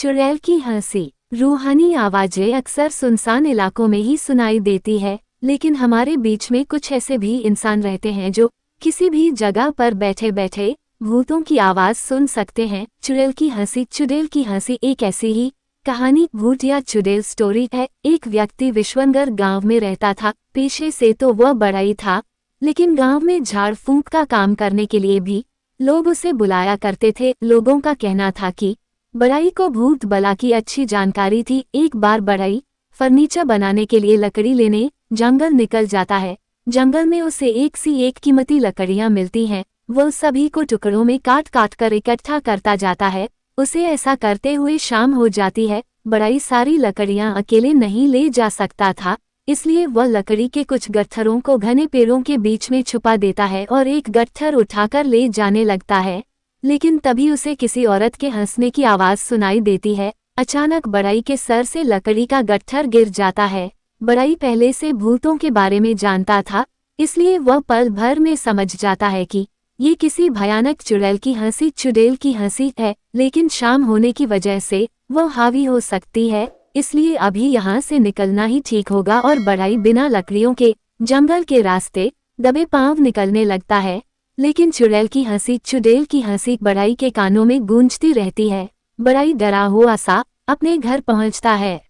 चुड़ैल की हंसी। रूहानी आवाजें अक्सर सुनसान इलाकों में ही सुनाई देती है, लेकिन हमारे बीच में कुछ ऐसे भी इंसान रहते हैं जो किसी भी जगह पर बैठे बैठे भूतों की आवाज सुन सकते हैं। चुड़ैल की हंसी। चुड़ैल की हंसी एक ऐसी ही कहानी, भूत या चुड़ैल स्टोरी है। एक व्यक्ति विश्वनगर गांव में रहता था। पेशे से तो वह बढ़ई था, लेकिन गांव में झाड़ फूंक का काम करने के लिए भी लोग उसे बुलाया करते थे। लोगों का कहना था कि बढ़ई को भूत बला की अच्छी जानकारी थी। एक बार बढ़ई फर्नीचर बनाने के लिए लकड़ी लेने जंगल निकल जाता है। जंगल में उसे एक सी एक कीमती लकड़ियां मिलती हैं। वह सभी को टुकड़ों में काट काट कर इकट्ठा करता जाता है। उसे ऐसा करते हुए शाम हो जाती है। बढ़ई सारी लकड़ियां अकेले नहीं ले जा सकता था, इसलिए वह लकड़ी के कुछ गट्ठरों को घने पेड़ों के बीच में छुपा देता है और एक गट्ठर उठाकर ले जाने लगता है। लेकिन तभी उसे किसी औरत के हंसने की आवाज सुनाई देती है। अचानक बढ़ई के सर से लकड़ी का गट्ठर गिर जाता है। बढ़ई पहले से भूतों के बारे में जानता था, इसलिए वह पल भर में समझ जाता है कि ये किसी भयानक चुड़ैल की हंसी, चुड़ैल की हंसी है। लेकिन शाम होने की वजह से वह हावी हो सकती है, इसलिए अभी यहाँ से निकलना ही ठीक होगा। और बढ़ई बिना लकड़ियों के जंगल के रास्ते दबे पांव निकलने लगता है। लेकिन चुड़ैल की हंसी, चुड़ैल की हंसी बढ़ई के कानों में गूंजती रहती है। बढ़ई डरा हुआ सा अपने घर पहुंचता है।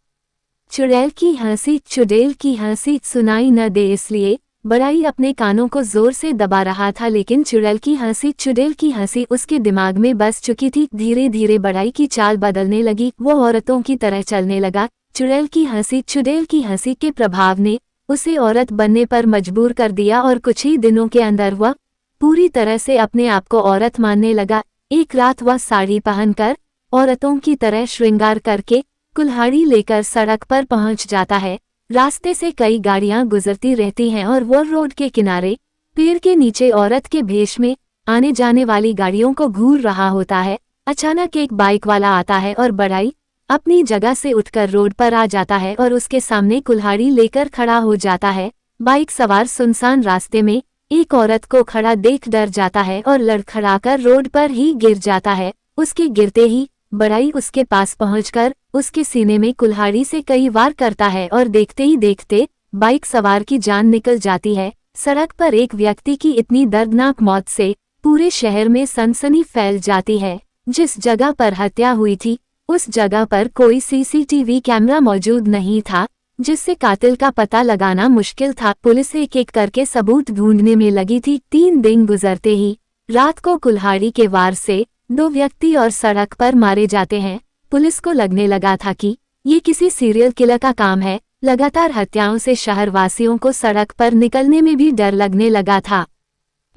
चुड़ैल की हंसी, चुड़ैल की हंसी सुनाई न दे, इसलिए बढ़ई अपने कानों को जोर से दबा रहा था। लेकिन चुड़ैल की हंसी, चुड़ैल की हंसी उसके दिमाग में बस चुकी थी। धीरे धीरे बढ़ई की चाल बदलने लगी। वो औरतों की तरह चलने लगा। चुड़ैल की हंसी, चुड़ैल की हंसी के प्रभाव ने उसे औरत बनने पर मजबूर कर दिया और कुछ ही दिनों के अंदर वह पूरी तरह से अपने आप को औरत मानने लगा। एक रात वह साड़ी पहनकर औरतों की तरह श्रृंगार करके कुल्हाड़ी लेकर सड़क पर पहुंच जाता है। रास्ते से कई गाड़ियां गुजरती रहती हैं और वो रोड के किनारे पेड़ के नीचे औरत के भेष में आने जाने वाली गाड़ियों को घूर रहा होता है। अचानक एक बाइक वाला आता है और बढ़ई अपनी जगह से उठकर रोड पर आ जाता है और उसके सामने कुल्हाड़ी लेकर खड़ा हो जाता है। बाइक सवार सुनसान रास्ते में एक औरत को खड़ा देख डर जाता है और लड़खड़ाकर रोड पर ही गिर जाता है। उसके गिरते ही बढ़ई उसके पास पहुंचकर उसके सीने में कुल्हाड़ी से कई वार करता है और देखते ही देखते बाइक सवार की जान निकल जाती है। सड़क पर एक व्यक्ति की इतनी दर्दनाक मौत से पूरे शहर में सनसनी फैल जाती है। जिस जगह पर हत्या हुई थी उस जगह पर कोई सीसीटीवी कैमरा मौजूद नहीं था, जिससे कातिल का पता लगाना मुश्किल था। पुलिस एक एक करके सबूत ढूंढने में लगी थी। 3 दिन गुजरते ही रात को कुल्हाड़ी के वार से 2 व्यक्ति और सड़क पर मारे जाते हैं। पुलिस को लगने लगा था कि ये किसी सीरियल किलर का काम है। लगातार हत्याओं से शहरवासियों को सड़क पर निकलने में भी डर लगने लगा था।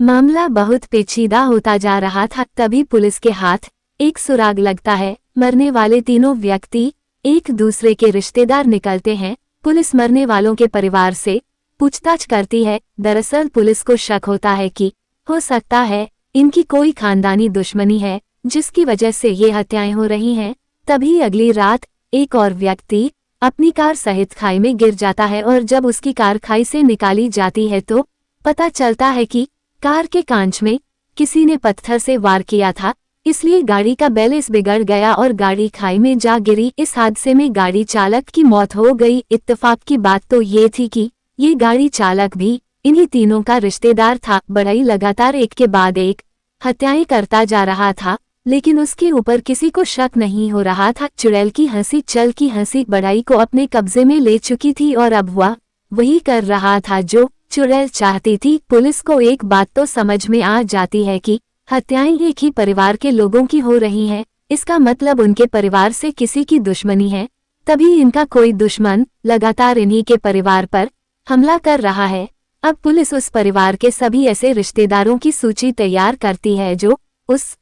मामला बहुत पेचीदा होता जा रहा था। तभी पुलिस के हाथ एक सुराग लगता है। मरने वाले तीनों व्यक्ति एक दूसरे के रिश्तेदार निकलते हैं। पुलिस मरने वालों के परिवार से पूछताछ करती है। दरअसल पुलिस को शक होता है कि हो सकता है इनकी कोई खानदानी दुश्मनी है, जिसकी वजह से ये हत्याएं हो रही हैं। तभी अगली रात एक और व्यक्ति अपनी कार सहित खाई में गिर जाता है और जब उसकी कार खाई से निकाली जाती है तो पता चलता है कि कार के कांच में किसी ने पत्थर से वार किया था, इसलिए गाड़ी का बैलेंस बिगड़ गया और गाड़ी खाई में जा गिरी। इस हादसे में गाड़ी चालक की मौत हो गई। इत्तेफाक की बात तो ये थी कि ये गाड़ी चालक भी इन्हीं तीनों का रिश्तेदार था। बढ़ई लगातार एक के बाद एक हत्याएं करता जा रहा था, लेकिन उसके ऊपर किसी को शक नहीं हो रहा था। चुड़ैल की हंसी, चल की हंसी बढ़ई को अपने कब्जे में ले चुकी थी और अब वह वही कर रहा था जो चुड़ैल चाहती थी। पुलिस को एक बात तो समझ में आ जाती है कि हत्याएं एक ही परिवार के लोगों की हो रही हैं। इसका मतलब उनके परिवार से किसी की दुश्मनी है। तभी इनका कोई दुश्मन लगातार इन्हीं के परिवार पर हमला कर रहा है। अब पुलिस उस परिवार के सभी ऐसे रिश्तेदारों की सूची तैयार करती है जो उस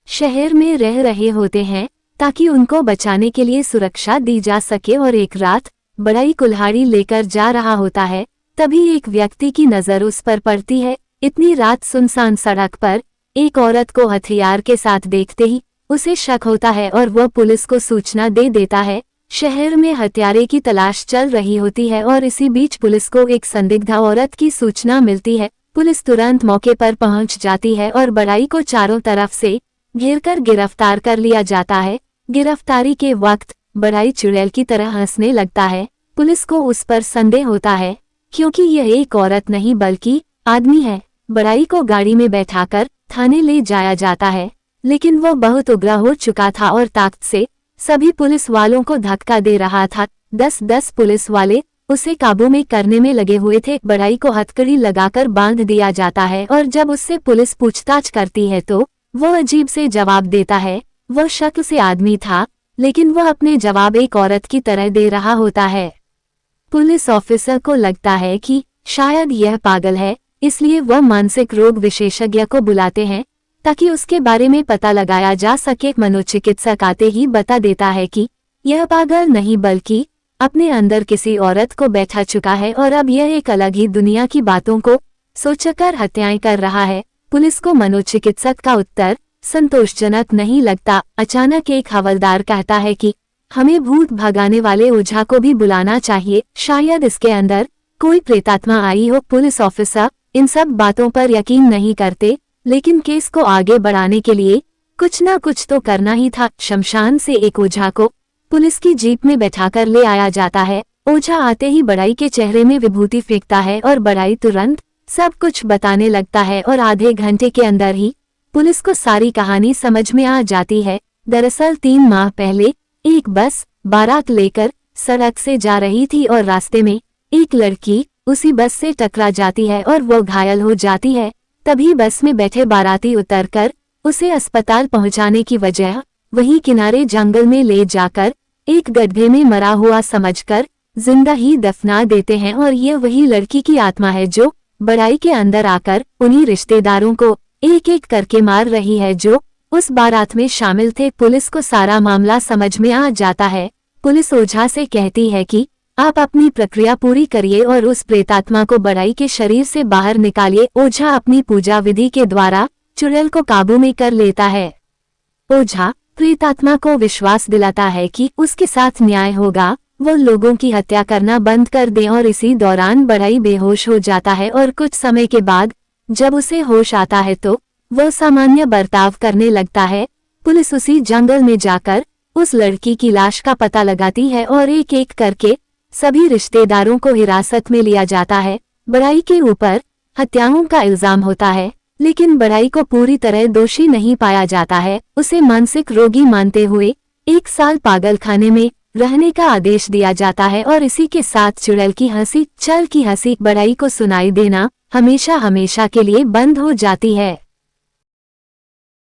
शहर में रह रहे होते हैं, ताकि उनको बचाने के लिए सुरक्षा दी जा सके। और एक रात बढ़ई कुल्हाड़ी लेकर जा रहा होता है। तभी एक व्यक्ति की नजर उस पर पड़ती है। इतनी रात सुनसान सड़क पर एक औरत को हथियार के साथ देखते ही उसे शक होता है और वह पुलिस को सूचना दे देता है। शहर में हत्यारे की तलाश चल रही होती है और इसी बीच पुलिस को एक संदिग्ध औरत की सूचना मिलती है। पुलिस तुरंत मौके पर पहुंच जाती है और बढ़ई को चारों तरफ से घेरकर गिरफ्तार कर लिया जाता है। गिरफ्तारी के वक्त बड़ाई चुड़ैल की तरह हंसने लगता है। पुलिस को उस पर संदेह होता है क्योंकि यह एक औरत नहीं बल्कि आदमी है। बड़ाई को गाड़ी में बैठाकर थाने ले जाया जाता है, लेकिन वह बहुत उग्र हो चुका था और ताकत से सभी पुलिस वालों को धक्का दे रहा था। 10-10 पुलिस वाले उसे काबू में करने में लगे हुए थे। बड़ाई को हथकड़ी लगाकर बांध दिया जाता है और जब उससे पुलिस पूछताछ करती है तो वह अजीब से जवाब देता है। वह शक्ल से आदमी था, लेकिन वह अपने जवाब एक औरत की तरह दे रहा होता है। पुलिस ऑफिसर को लगता है कि शायद यह पागल है, इसलिए वह मानसिक रोग विशेषज्ञ को बुलाते हैं ताकि उसके बारे में पता लगाया जा सके। मनोचिकित्सक आते ही बता देता है कि यह पागल नहीं बल्कि अपने अंदर किसी औरत को बैठा चुका है और अब यह एक अलग ही दुनिया की बातों को सोचकर हत्याएं कर रहा है। पुलिस को मनोचिकित्सक का उत्तर संतोषजनक नहीं लगता। अचानक एक हवलदार कहता है कि हमें भूत भगाने वाले ओझा को भी बुलाना चाहिए, शायद इसके अंदर कोई प्रेतात्मा आई हो। पुलिस ऑफिसर इन सब बातों पर यकीन नहीं करते, लेकिन केस को आगे बढ़ाने के लिए कुछ न कुछ तो करना ही था। शमशान से एक ओझा को पुलिस की जीप में बैठाकर ले आया जाता है। ओझा आते ही बड़ाई के चेहरे में विभूति फेंकता है और बड़ाई तुरंत सब कुछ बताने लगता है और आधे घंटे के अंदर ही पुलिस को सारी कहानी समझ में आ जाती है। दरअसल 3 माह पहले एक बस बारात लेकर सड़क से जा रही थी और रास्ते में एक लड़की उसी बस से टकरा जाती है और वो घायल हो जाती है। तभी बस में बैठे बाराती उतरकर उसे अस्पताल पहुंचाने की वजह वहीं किनारे जंगल में ले जाकर एक गड्ढे में मरा हुआ समझकर जिंदा ही दफना देते हैं और ये वही लड़की की आत्मा है जो बड़ाई के अंदर आकर उन्हीं रिश्तेदारों को एक एक करके मार रही है जो उस बारात में शामिल थे। पुलिस को सारा मामला समझ में आ जाता है। पुलिस ओझा से कहती है कि आप अपनी प्रक्रिया पूरी करिए और उस प्रेतात्मा को बड़ाई के शरीर से बाहर निकालिए। ओझा अपनी पूजा विधि के द्वारा चुड़ैल को काबू में कर लेता है। ओझा प्रेतात्मा को विश्वास दिलाता है कि उसके साथ न्याय होगा, वो लोगों की हत्या करना बंद कर दे और इसी दौरान बड़ाई बेहोश हो जाता है और कुछ समय के बाद जब उसे होश आता है तो वह सामान्य बर्ताव करने लगता है। पुलिस उसी जंगल में जाकर उस लड़की की लाश का पता लगाती है और एक एक करके सभी रिश्तेदारों को हिरासत में लिया जाता है। बड़ाई के ऊपर हत्याओं का इल्जाम होता है, लेकिन बड़ाई को पूरी तरह दोषी नहीं पाया जाता है। उसे मानसिक रोगी मानते हुए 1 साल पागल खाने में रहने का आदेश दिया जाता है और इसी के साथ चुड़ैल की हंसी, चल की हंसी बड़ाई को सुनाई देना हमेशा हमेशा के लिए बंद हो जाती है।